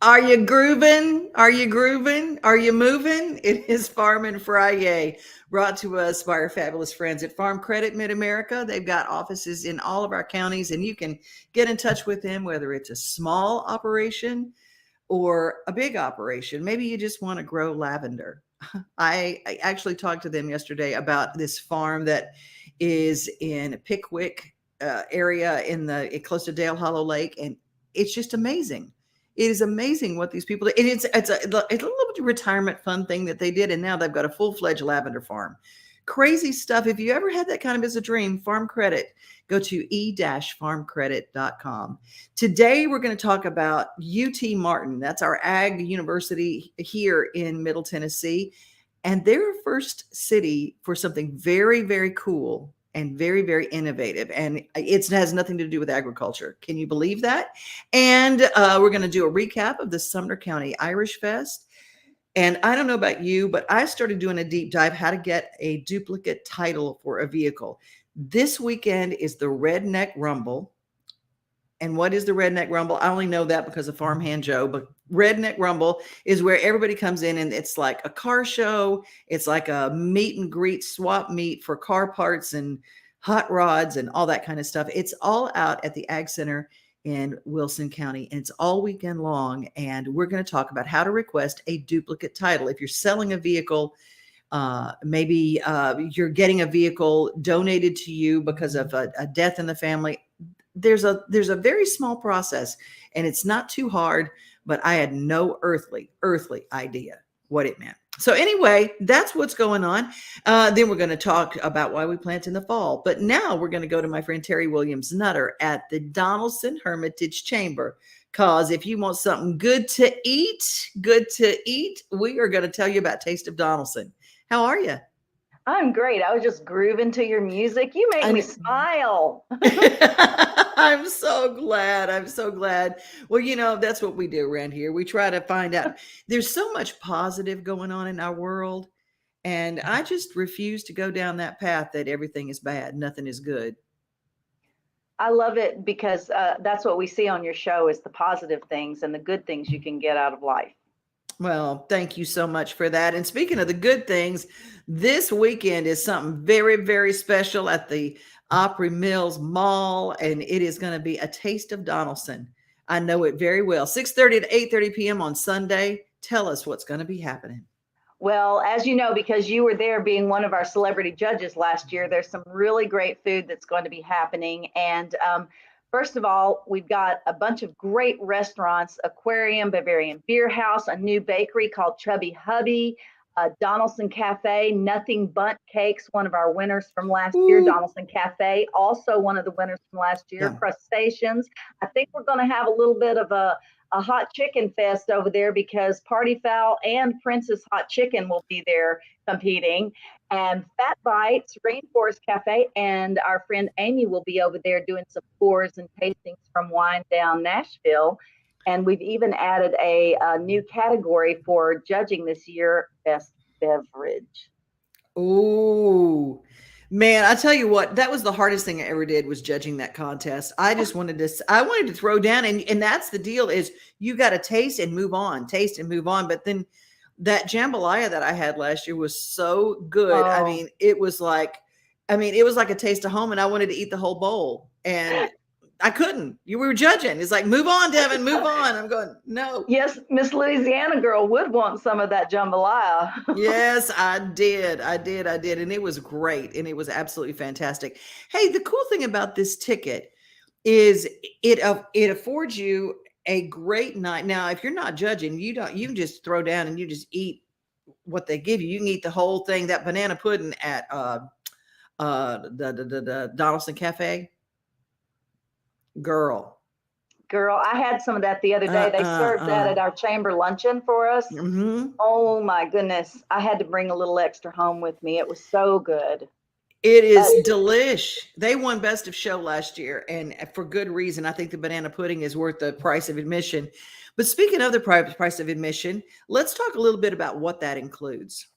Are you grooving? Are you grooving? Are you moving? It is Farmin FriYay, brought to us by our fabulous friends at Farm Credit Mid America. They've got offices in all of our counties, and you can get in touch with them whether it's a small operation or a big operation. Maybe you just want to grow lavender. I actually talked to them yesterday about this farm that is in Pickwick area in the close to Dale Hollow Lake, and it's just amazing. It is amazing what these people do. And it's a little bit of retirement fun thing that they did, and now they've got a full-fledged lavender farm. Crazy stuff. If you ever had that kind of as a dream, Farm Credit, go to e-farmcredit.com. Today, we're going to talk about UT Martin. That's our ag university here in Middle Tennessee. And they're a first city for something very, very cool and very, very innovative. And it has nothing to do with agriculture. Can you believe that? And we're going to do a recap of the Sumner County Irish Fest. And I don't know about you, but I started doing a deep dive how to get a duplicate title for a vehicle. This weekend is the Redneck Rumble. And what is the Redneck Rumble? I only know that because of Farmhand Joe, but Redneck Rumble is where everybody comes in and it's like a car show. It's like a meet and greet swap meet for car parts and hot rods and all that kind of stuff. It's all out at the Ag Center in Wilson County, and it's all weekend long. And we're going to talk about how to request a duplicate title. If you're selling a vehicle, maybe you're getting a vehicle donated to you because of a death in the family. There's a very small process, and it's not too hard, but I had no earthly idea what it meant. So anyway, that's what's going on. Then we're going to talk about why we plant in the fall. But now we're going to go to my friend Terri Williams Nutter at the Donelson Hermitage Chamber. Because if you want something good to eat, we are going to tell you about Taste of Donelson. How are you? I'm great. I was just grooving to your music. You make me smile. I'm so glad. I'm so glad. Well, that's what we do around here. We try to find out. There's so much positive going on in our world, and I just refuse to go down that path that everything is bad, nothing is good. I love it because that's what we see on your show is the positive things and the good things you can get out of life. Well, thank you so much for that. And speaking of the good things, this weekend is something very, very special at the Opry Mills Mall, and it is going to be a Taste of Donelson. I know it very well. 6:30 to 8:30 p.m. on Sunday. Tell us what's going to be happening. Well, as you know, because you were there being one of our celebrity judges last year, there's some really great food that's going to be happening. And first of all, we've got a bunch of great restaurants: Aquarium, Bavarian Beer House, a new bakery called Chubby Hubby, Donelson Cafe, Nothing Bundt Cakes, one of our winners from last year. Donelson Cafe, also one of the winners from last year. Yeah. Crustaceans. I think we're going to have a little bit of a hot chicken fest over there because Party Fowl and Princess Hot Chicken will be there competing. And Fat Bites, Rainforest Cafe, and our friend Amy will be over there doing some pours and tastings from Wine Down Nashville. And we've even added a new category for judging this year, Best Beverage. Oh, man, I tell you what, that was the hardest thing I ever did was judging that contest. I wanted to throw down, and that's the deal is you got to taste and move on. But then that jambalaya that I had last year was so good. Oh. It was like a taste of home, and I wanted to eat the whole bowl, and I couldn't. You were judging. It's like, move on, Devin, move on. I'm going, no. Yes, Miss Louisiana girl would want some of that jambalaya. Yes, I did. And it was great. And it was absolutely fantastic. Hey, the cool thing about this ticket is it affords you a great night. Now, if you're not judging, you can just throw down and you just eat what they give you. You can eat the whole thing. That banana pudding at the Donelson Cafe. Girl, I had some of that the other day. They served that at our chamber luncheon for us. Mm-hmm. Oh my goodness. I had to bring a little extra home with me. It was so good. It is delish. They won Best of Show last year, and for good reason. I think the banana pudding is worth the price of admission. But speaking of the price of admission, let's talk a little bit about what that includes.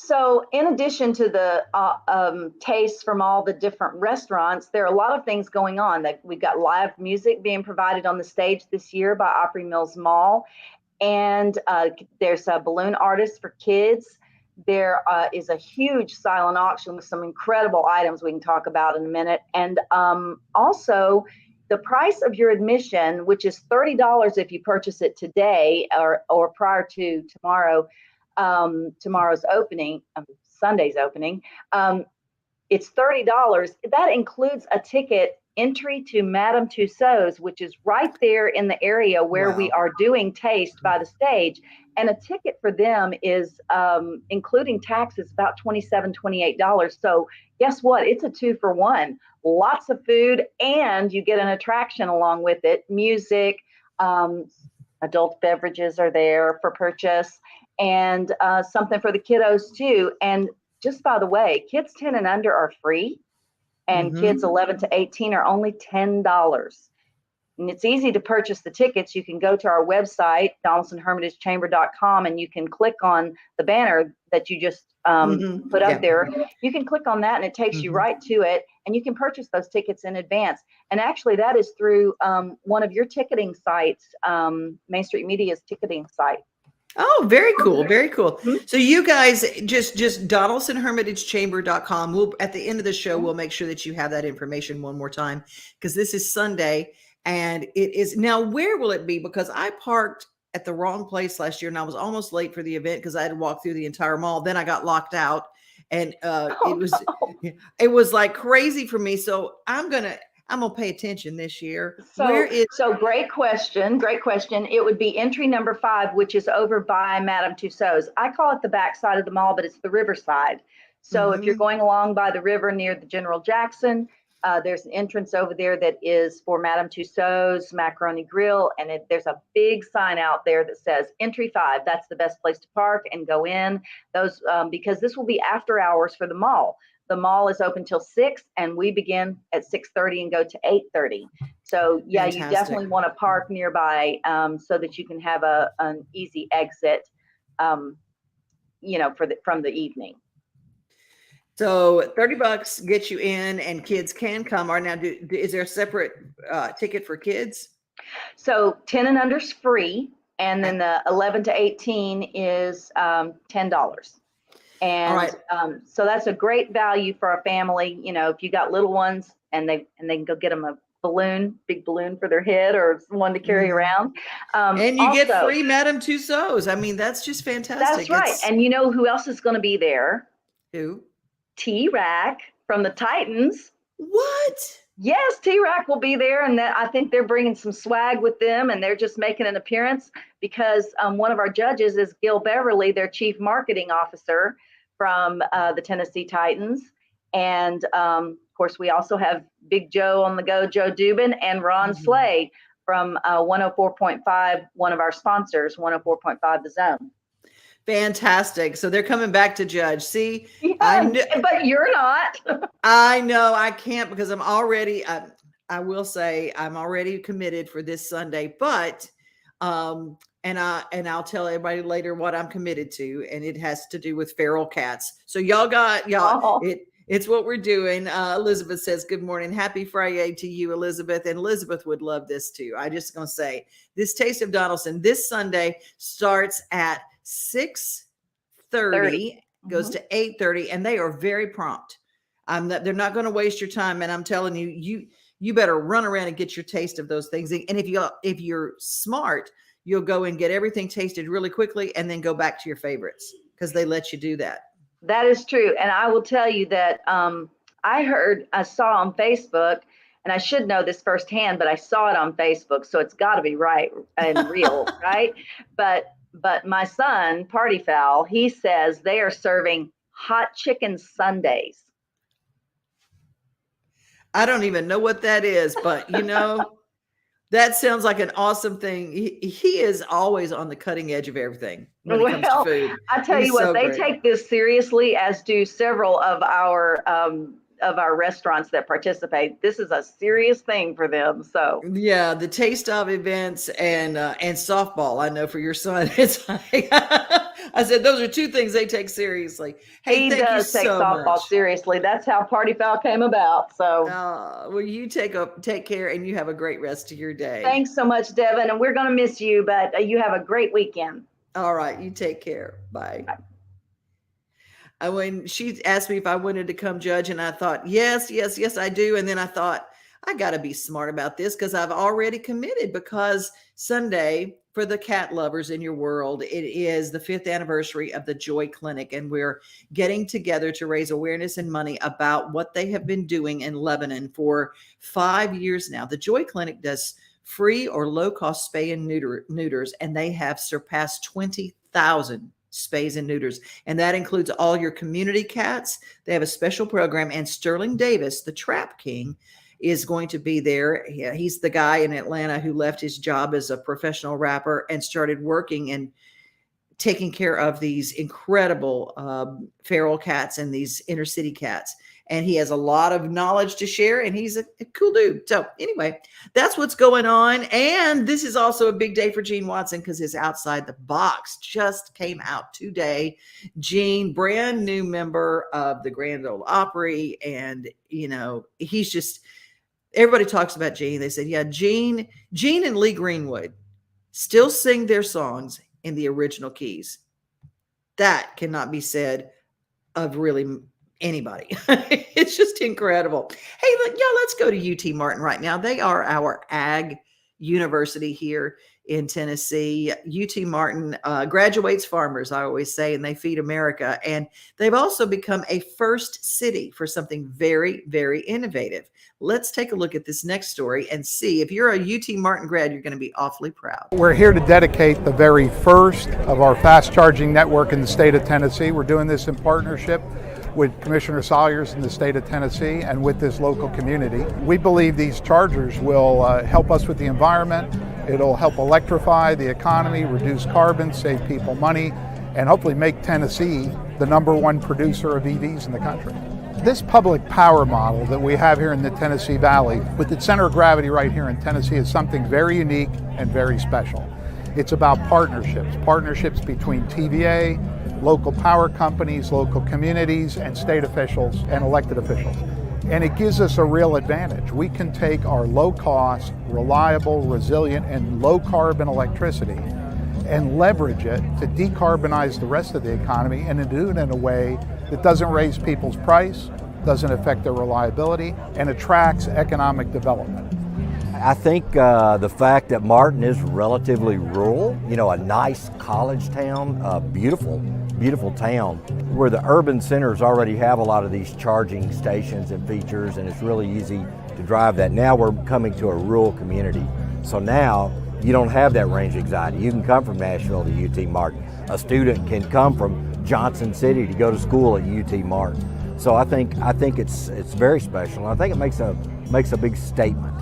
So in addition to the tastes from all the different restaurants, there are a lot of things going on. We've got live music being provided on the stage this year by Opry Mills Mall. And there's a balloon artist for kids. There is a huge silent auction with some incredible items we can talk about in a minute. And also, the price of your admission, which is $30 if you purchase it today or prior to tomorrow's opening, Sunday's opening, it's $30. That includes a ticket entry to Madame Tussauds, which is right there in the area where we are doing Taste by the stage. And a ticket for them is, including taxes, about $27, $28. So guess what? It's a 2-for-1. Lots of food, and you get an attraction along with it. Music, adult beverages are there for purchase, and something for the kiddos too. And just by the way, kids 10 and under are free, and kids 11 to 18 are only $10. And it's easy to purchase the tickets. You can go to our website, DonelsonHermitagechamber.com, and you can click on the banner that you just put up there. You can click on that, and it takes you right to it, and you can purchase those tickets in advance. And actually, that is through one of your ticketing sites, Main Street Media's ticketing site. Oh, very cool. Very cool. So you guys just DonelsonHermitagechamber.com. We'll, at the end of the show, we'll make sure that you have that information one more time, because this is Sunday and it is now, where will it be? Because I parked at the wrong place last year and I was almost late for the event because I had to walk through the entire mall. Then I got locked out and it was like crazy for me. So I'm going to pay attention this year. So great question. Great question. It would be entry number 5, which is over by Madame Tussauds. I call it the back side of the mall, but it's the riverside. So if you're going along by the river near the General Jackson, there's an entrance over there that is for Madame Tussauds Macaroni Grill. And there's a big sign out there that says entry 5. That's the best place to park and go in. Those because this will be after hours for the mall. The mall is open till 6, and we begin at 6:30 and go to 8:30. So yeah, Fantastic. You definitely want to park nearby so that you can have an easy exit, from the evening. So $30 gets you in, and kids can come. Or now, is there a separate ticket for kids? So 10 and under is free, and then the 11 to 18 is $10. And so that's a great value for a family. If you got little ones and they can go get them a big balloon for their head or one to carry around. And you get free Madame Tussauds. I mean, that's just fantastic. That's right. And you know who else is going to be there? Who? T-Rack from the Titans. What? Yes, T-Rack will be there, and I think they're bringing some swag with them, and they're just making an appearance because one of our judges is Gil Beverly, their chief marketing officer from the Tennessee Titans. And of course, we also have Big Joe on the go, Joe Dubin, and Ron Slay from 104.5, one of our sponsors, 104.5 The Zone. Fantastic. So they're coming back to judge. See, but you're not. I know I can't, because I'm already, I will say I'm already committed for this Sunday, but, and I'll tell everybody later what I'm committed to. And it has to do with feral cats. So it's what we're doing. Elizabeth says, good morning. Happy FriYay to you, Elizabeth. And Elizabeth would love this too. I just going to say this Taste of Donelson this Sunday starts at 6:30, goes to 8:30, and they are very prompt. They're not going to waste your time. And I'm telling you, you better run around and get your taste of those things. And if you're smart, you'll go and get everything tasted really quickly and then go back to your favorites, because they let you do that. That is true. And I will tell you that I saw on Facebook, and I should know this firsthand, but I saw it on Facebook, so it's got to be right and real, right? But my son, Party Foul, he says they are serving hot chicken sundaes. I don't even know what that is, but that sounds like an awesome thing. He is always on the cutting edge of everything when it comes to food. I tell you what, they take this seriously, as do several of our of our restaurants that participate. This is a serious thing for them. So Yeah, the taste of events and softball. I know for your son, it's like I said, those are two things they take seriously. Hey, he thank you does take so softball much. seriously. That's how Party Foul came about. So Well, you take care, and you have a great rest of your day. thanks so much, Devin. And we're going to miss you, but you have a great weekend. All right, you take care. Bye. Bye. When she asked me if I wanted to come judge, and I thought, yes, yes, yes, I do. And then I thought, I got to be smart about this because I've already committed, because Sunday, for the cat lovers in your world, it is the 5th anniversary of the Joy Clinic. And we're getting together to raise awareness and money about what they have been doing in Lebanon for 5 years now. The Joy Clinic does free or low-cost spay and neuters, and they have surpassed 20,000 spays and neuters, and that includes all your community cats. They have a special program, and Sterling Davis, the Trap King, is going to be there. He's the guy in Atlanta who left his job as a professional rapper and started working and taking care of these incredible feral cats and these inner city cats. And he has a lot of knowledge to share, and he's a cool dude. So anyway, that's what's going on. And this is also a big day for Gene Watson because his Outside the Box just came out today. Gene, brand new member of the Grand Ole Opry. And, he's just, everybody talks about Gene. They said, yeah, Gene and Lee Greenwood still sing their songs in the original keys. That cannot be said of really anybody. It's just incredible. Hey, let's go to UT Martin right now. They are our ag university here in Tennessee. UT Martin graduates farmers, I always say, and they feed America. And they've also become a first city for something very, very innovative. Let's take a look at this next story and see. If you're a UT Martin grad, you're going to be awfully proud. We're here to dedicate the very first of our fast charging network in the state of Tennessee. We're doing this in partnership with Commissioner Salyers in the state of Tennessee and with this local community. We believe these chargers will help us with the environment. It'll help electrify the economy, reduce carbon, save people money, and hopefully make Tennessee the #1 producer of EVs in the country. This public power model that we have here in the Tennessee Valley, with its center of gravity right here in Tennessee, is something very unique and very special. It's about partnerships between TVA, local power companies, local communities, and state officials and elected officials. And it gives us a real advantage. We can take our low-cost, reliable, resilient, and low-carbon electricity and leverage it to decarbonize the rest of the economy, and to do it in a way that doesn't raise people's price, doesn't affect their reliability, and attracts economic development. I think the fact that Martin is relatively rural, a nice college town, a beautiful town, where the urban centers already have a lot of these charging stations and features, and it's really easy to drive that. Now we're coming to a rural community. So now you don't have that range anxiety. You can come from Nashville to UT Martin. A student can come from Johnson City to go to school at UT Martin. So I think it's very special, and I think it makes a big statement.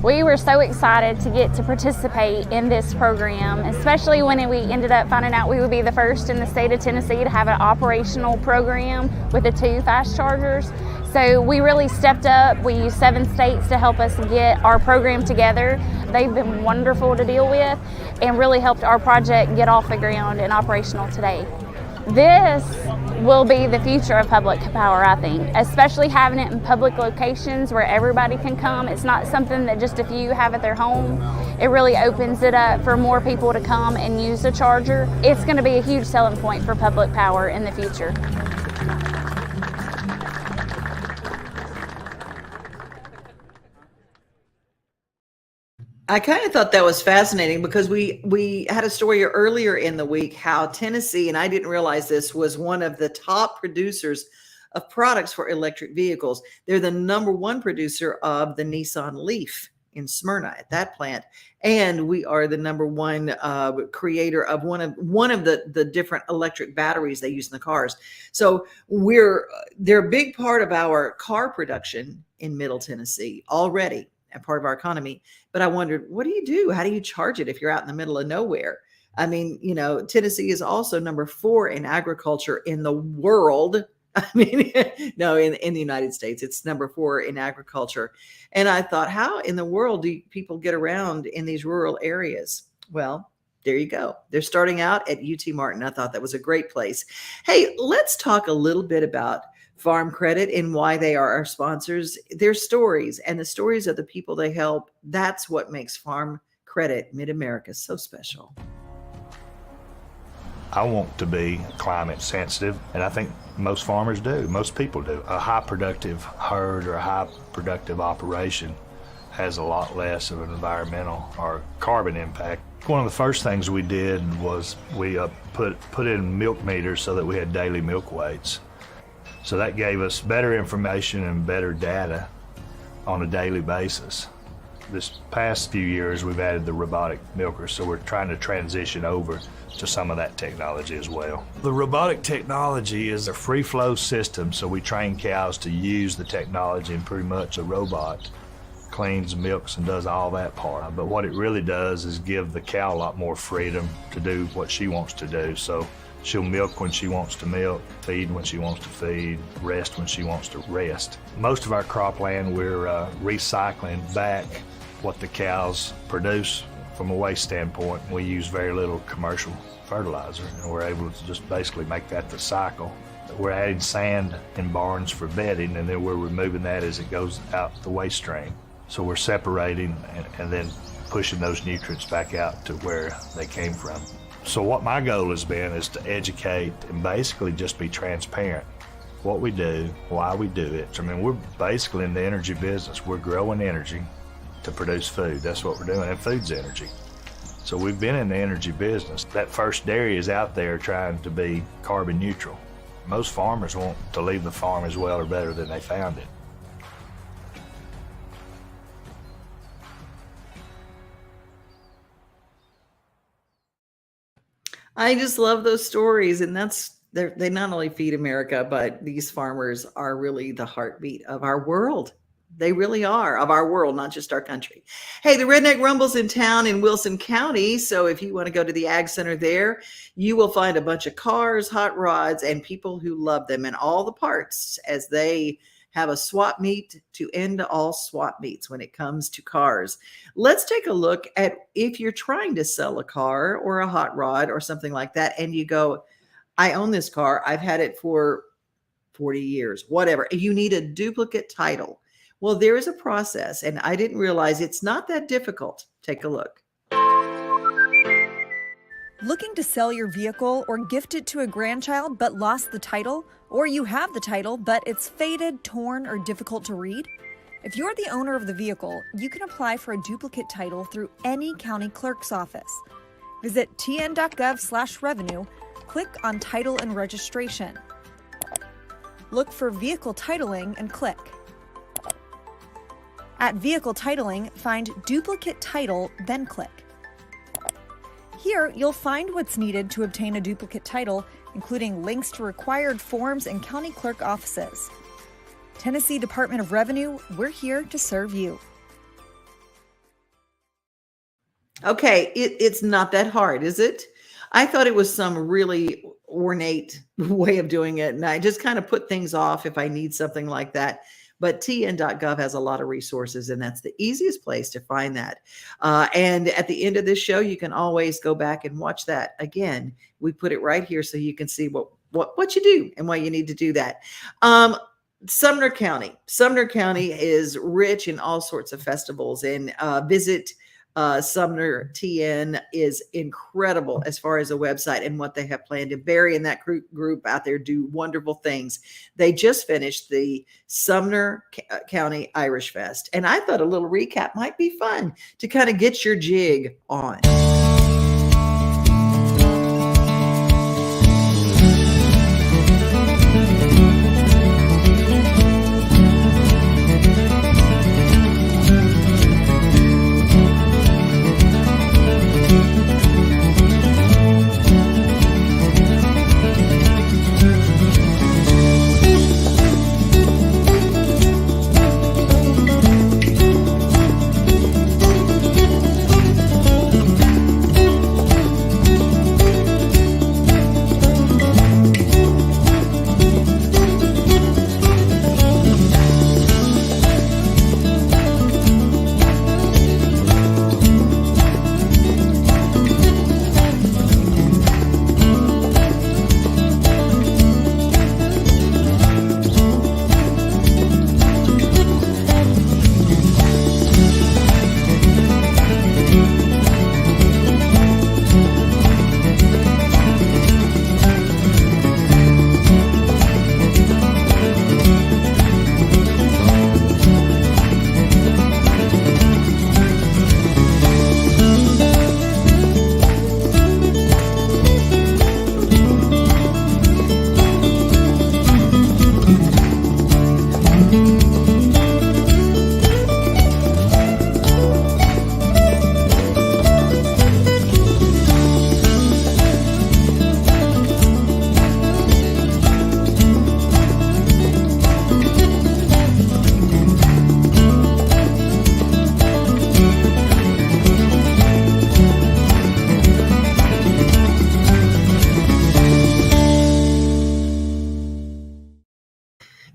We were so excited to get to participate in this program, especially when we ended up finding out we would be the first in the state of Tennessee to have an operational program with the 2 fast chargers. So we really stepped up. We used 7 states to help us get our program together. They've been wonderful to deal with and really helped our project get off the ground and operational today. This will be the future of public power, I think, especially having it in public locations where everybody can come. It's not something that just a few have at their home. It really opens it up for more people to come and use the charger. It's going to be a huge selling point for public power in the future. I kind of thought that was fascinating because we had a story earlier in the week how Tennessee, and I didn't realize this, was one of the top producers of products for electric vehicles. They're the #1 producer of the Nissan Leaf in Smyrna at that plant, and we are the #1 creator of one of the different electric batteries they use in the cars. So they're a big part of our car production in Middle Tennessee already, and part of our economy. But I wondered, what do you do? How do you charge it if you're out in the middle of nowhere? I mean, Tennessee is also #4 in agriculture in the world. I mean, no, in the United States, it's number 4 in agriculture. And I thought, how in the world do people get around in these rural areas? Well, there you go. They're starting out at UT Martin. I thought that was a great place. Hey, let's talk a little bit about Farm Credit and why they are our sponsors. Their stories and the stories of the people they help. That's what makes Farm Credit Mid-America so special. I want to be climate sensitive, and I think most farmers do, most people do. A high productive herd or a high productive operation has a lot less of an environmental or carbon impact. One of the first things we did was we put in milk meters so that we had daily milk weights. So that gave us better information and better data on a daily basis. This past few years, we've added the robotic milkers, so we're trying to transition over to some of that technology as well. The robotic technology is a free flow system, so we train cows to use the technology, and pretty much a robot cleans, milks, and does all that part. But what it really does is give the cow a lot more freedom to do what she wants to do. So she'll milk when she wants to milk, feed when she wants to feed, rest when she wants to rest. Most of our cropland, we're recycling back what the cows produce from a waste standpoint. We use very little commercial fertilizer, and we're able to just basically make that the cycle. We're adding sand in barns for bedding, and then we're removing that as it goes out the waste stream. So we're separating and then pushing those nutrients back out to where they came from. So what my goal has been is to educate and basically just be transparent. What we do, why we do it. I mean, we're basically in the energy business. We're growing energy to produce food. That's what we're doing, and food's energy. So we've been in the energy business. That first dairy is out there trying to be carbon neutral. Most farmers want to leave the farm as well or better than they found it. I just love those stories, and they not only feed America, but these farmers are really the heartbeat of our world. They really are, of our world, not just our country. Hey, the Redneck Rumble's in town in Wilson County. So if you want to go to the Ag Center there, you will find a bunch of cars, hot rods, and people who love them and all the parts, as they have a swap meet to end all swap meets when it comes to cars. Let's take a look at if you're trying to sell a car or a hot rod or something like that, and you go, I own this car. I've had it for 40 years, whatever. You need a duplicate title. Well, there is a process, and I didn't realize it's not that difficult. Take a look. Looking to sell your vehicle or gift it to a grandchild but lost the title? Or you have the title but it's faded, torn, or difficult to read? If you're the owner of the vehicle, you can apply for a duplicate title through any county clerk's office. Visit tn.gov/revenue, click on Title and Registration. Look for Vehicle Titling and click. At Vehicle Titling, find Duplicate Title, then click. Here, you'll find what's needed to obtain a duplicate title, including links to required forms and county clerk offices. Tennessee Department of Revenue, we're here to serve you. Okay, it's not that hard, is it? I thought it was some really ornate way of doing it, and I just kind of put things off if I need something like that. But tn.gov has a lot of resources, and that's the easiest place to find that. And at the end of this show, you can always go back and watch that again. We put it right here so you can see what you do and why you need to do that. Sumner County is rich in all sorts of festivals, and visit Sumner TN is incredible as far as a website and what they have planned. And Barry and that group out there do wonderful things. They just finished the Sumner County Irish Fest, and I thought a little recap might be fun to kind of get your jig on.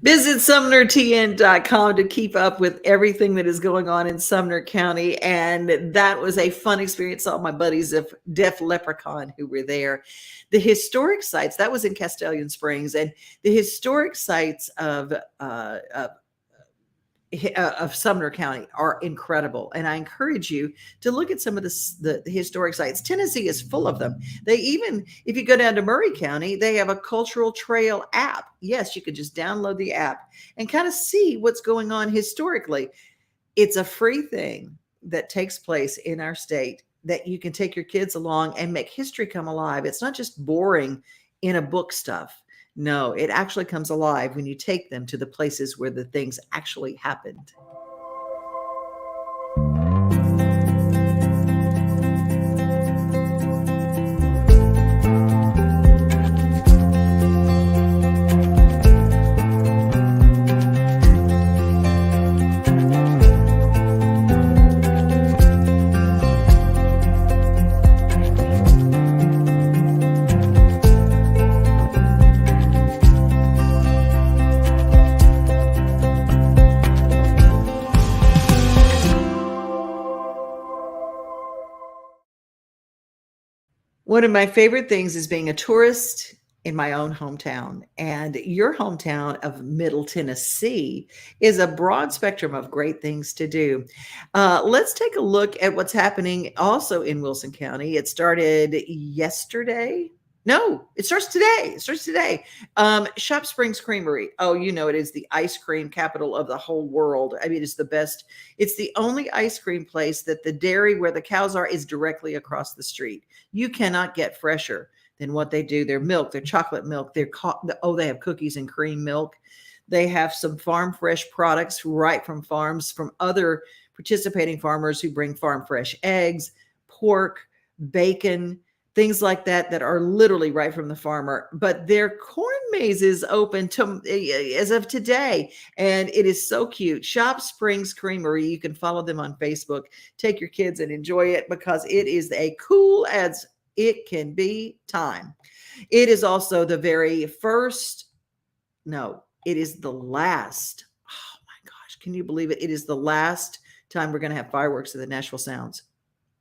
Visit SumnerTN.com to keep up with everything that is going on in Sumner County. And that was a fun experience. All my buddies of Def Leprechaun who were there. The historic sites, that was in Castellian Springs, and the historic sites of Sumner County are incredible. And I encourage you to look at some of the historic sites. Tennessee is full of them. They even, if you go down to Murray County, they have a cultural trail app. Yes, you can just download the app and kind of see what's going on historically. It's a free thing that takes place in our state that you can take your kids along and make history come alive. It's not just boring in a book stuff. No, it actually comes alive when you take them to the places where the things actually happened. One of my favorite things is being a tourist in my own hometown. And your hometown of Middle Tennessee is a broad spectrum of great things to do. Let's take a look at what's happening also in Wilson County. It started yesterday. No, it starts today. It starts today. Shop Springs Creamery. Oh, you know, it is the ice cream capital of the whole world. I mean, it's the best. It's the only ice cream place that the dairy where the cows are is directly across the street. You cannot get fresher than what they do. Their milk, their chocolate milk, they have cookies and cream milk. They have some farm fresh products right from farms from other participating farmers who bring farm fresh eggs, pork, bacon, things like that that are literally right from the farmer. But their corn maze is open to as of today, and it is so cute. Shop Springs Creamery. You can follow them on Facebook. Take your kids and enjoy it because it is a cool as it can be time. It is also the very first. No, it is the last. Oh my gosh, can you believe it? It is the last time we're going to have fireworks at the Nashville Sounds.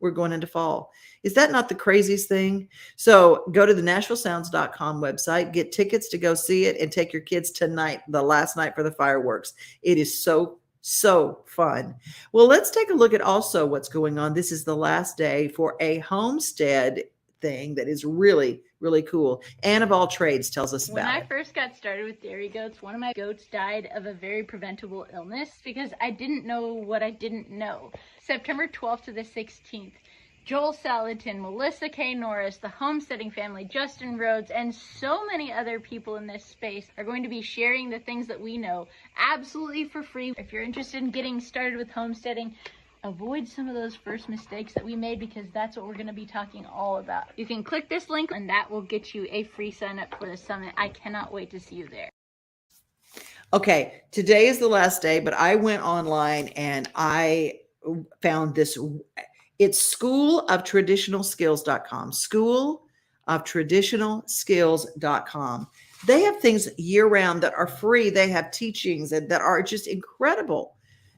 We're going into fall. Is that not the craziest thing? So go to the NashvilleSounds.com website, get tickets to go see it, and take your kids tonight, the last night for the fireworks. It is so, so fun. Well, let's take a look at also what's going on. This is the last day for a homestead thing that is really, really cool. Anne of all trades tells us about it. When I first got started with dairy goats, one of my goats died of a very preventable illness because I didn't know what I didn't know. September 12th to the 16th, Joel Salatin, Melissa K. Norris, the homesteading family, Justin Rhodes, and so many other people in this space are going to be sharing the things that we know absolutely for free. If you're interested in getting started with homesteading, avoid some of those first mistakes that we made because that's what we're going to be talking all about. You can click this link and that will get you a free sign up for the summit. I cannot wait to see you there. Okay, today is the last day, but I went online and I found this. It's schooloftraditionalskills.com. Schooloftraditionalskills.com. They have things year round that are free. They have teachings that are just incredible.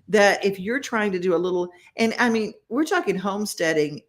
That if you're trying to do a little, and I mean, we're talking homesteading.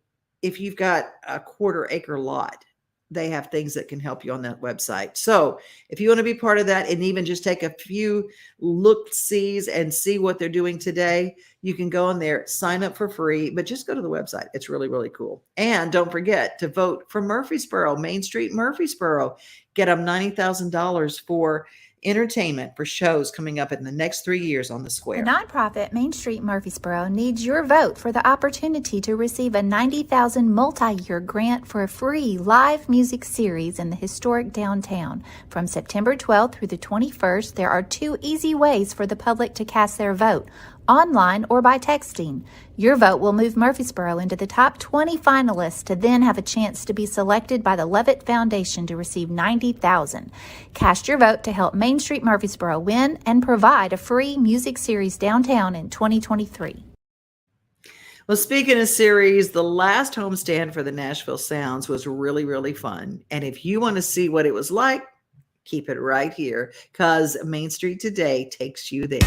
If you've got a 1/4 acre lot, they have things that can help you on that website. So if you want to be part of that and even just take a few look-sees and see what they're doing today, you can go on there, sign up for free, but just go to the website. It's really, really cool. And don't forget to vote for Murfreesboro, Main Street Murfreesboro. Get them $90,000 for entertainment for shows coming up in the next 3 years on the square. The nonprofit Main Street Murfreesboro needs your vote for the opportunity to receive a $90,000 multi-year grant for a free live music series in the historic downtown. From September 12th through the 21st, there are 2 easy ways for the public to cast their vote: online or by texting. Your vote will move Murfreesboro into the top 20 finalists to then have a chance to be selected by the Levitt Foundation to receive $90,000. Cast your vote to help Main Street Murfreesboro win and provide a free music series downtown in 2023. Well, speaking of series, the last homestand for the Nashville Sounds was really, really fun. And if you want to see what it was like, Keep it right here, because Main Street Today takes you there.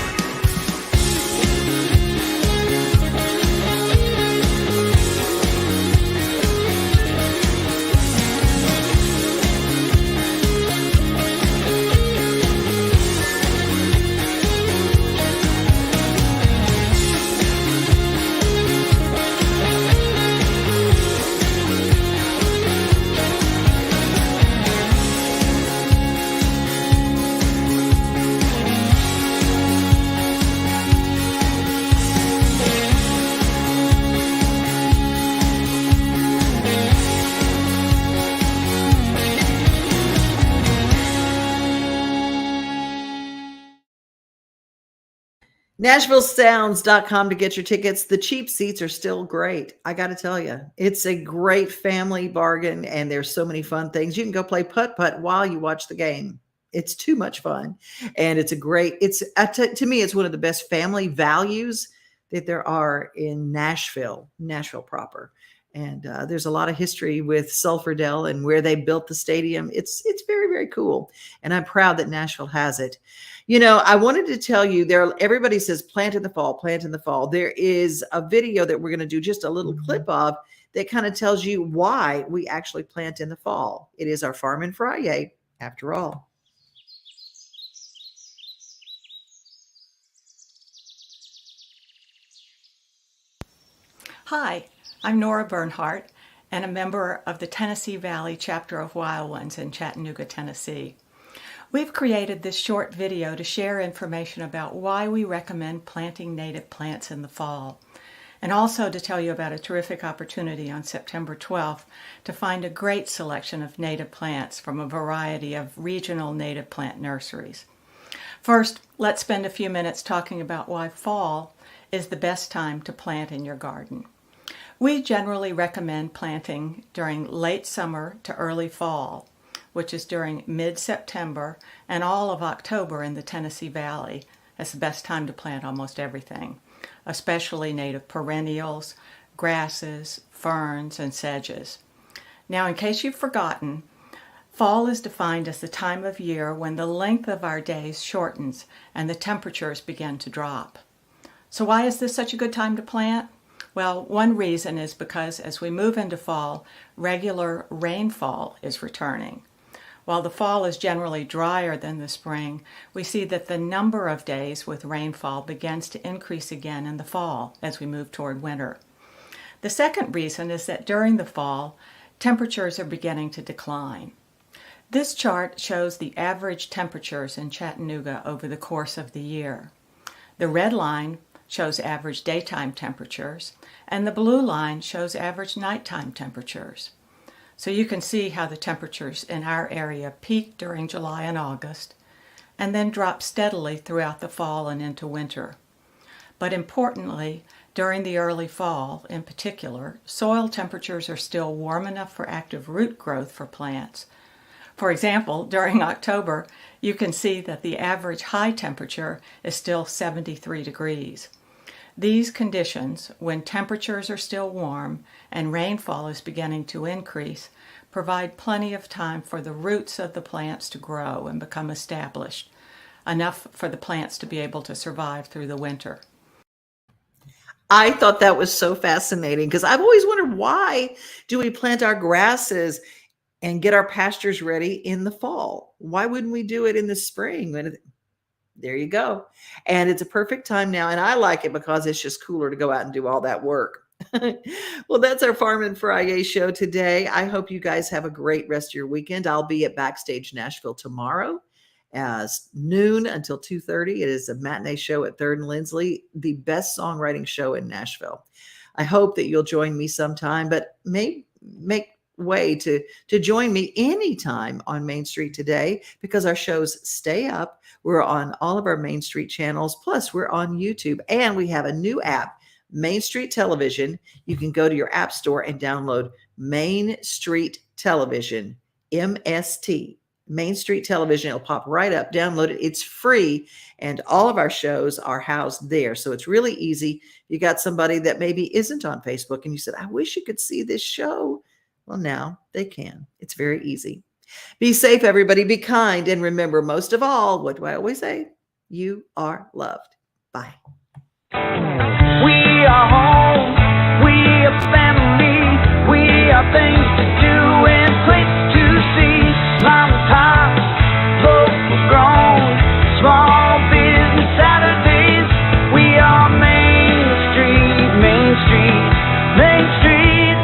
NashvilleSounds.com to get your tickets. The cheap seats are still great. I got to tell you, it's a great family bargain, and there's so many fun things. You can go play putt-putt while you watch the game. It's too much fun. And it's a great, to me, it's one of the best family values that there are in Nashville proper. And there's a lot of history with Sulphurdale and where they built the stadium. It's very, very cool. And I'm proud that Nashville has it. You know, I wanted to tell you, everybody says plant in the fall, plant in the fall. There is a video that we're going to do just a little clip of that kind of tells you why we actually plant in the fall. It is our Farmin FriYay, after all. Hi, I'm Nora Bernhardt and a member of the Tennessee Valley chapter of Wild Ones in Chattanooga, Tennessee. We've created this short video to share information about why we recommend planting native plants in the fall, and also to tell you about a terrific opportunity on September 12th to find a great selection of native plants from a variety of regional native plant nurseries. First, let's spend a few minutes talking about why fall is the best time to plant in your garden. We generally recommend planting during late summer to early fall, which is during mid-September and all of October in the Tennessee Valley. That's the best time to plant almost everything, especially native perennials, grasses, ferns, and sedges. Now, in case you've forgotten, fall is defined as the time of year when the length of our days shortens and the temperatures begin to drop. So why is this such a good time to plant? Well, one reason is because as we move into fall, regular rainfall is returning. While the fall is generally drier than the spring, we see that the number of days with rainfall begins to increase again in the fall as we move toward winter. The second reason is that during the fall, temperatures are beginning to decline. This chart shows the average temperatures in Chattanooga over the course of the year. The red line shows average daytime temperatures, and the blue line shows average nighttime temperatures. So you can see how the temperatures in our area peak during July and August, and then drop steadily throughout the fall and into winter. But importantly, during the early fall in particular, soil temperatures are still warm enough for active root growth for plants. For example, during October, you can see that the average high temperature is still 73 degrees. These conditions, when temperatures are still warm and rainfall is beginning to increase, provide plenty of time for the roots of the plants to grow and become established, enough for the plants to be able to survive through the winter. I thought that was so fascinating because I've always wondered, why do we plant our grasses and get our pastures ready in the fall? Why wouldn't we do it in the spring? There you go. And it's a perfect time now. And I like it because it's just cooler to go out and do all that work. Well, that's our Farmin FriYay show today. I hope you guys have a great rest of your weekend. I'll be at Backstage Nashville tomorrow as noon until 2:30. It is a matinee show at 3rd and Lindsley, the best songwriting show in Nashville. I hope that you'll join me sometime, but make way to join me anytime on Main Street Today, because our shows stay up. We're on all of our Main Street channels. Plus, we're on YouTube, and we have a new app, Main Street Television. You can go to your app store and download Main Street Television, MST. Main Street Television. It'll pop right up. Download it. It's free, and all of our shows are housed there. So it's really easy. You got somebody that maybe isn't on Facebook, and you said, I wish you could see this show. Well, now they can. It's very easy. Be safe, everybody. Be kind. And remember, most of all, what do I always say? You are loved. Bye. We are home. We are family. We are things to do and places to see. Mom and pop, local grown, small business Saturdays. We are Main Street, Main Street, Main Street.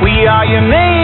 We are your main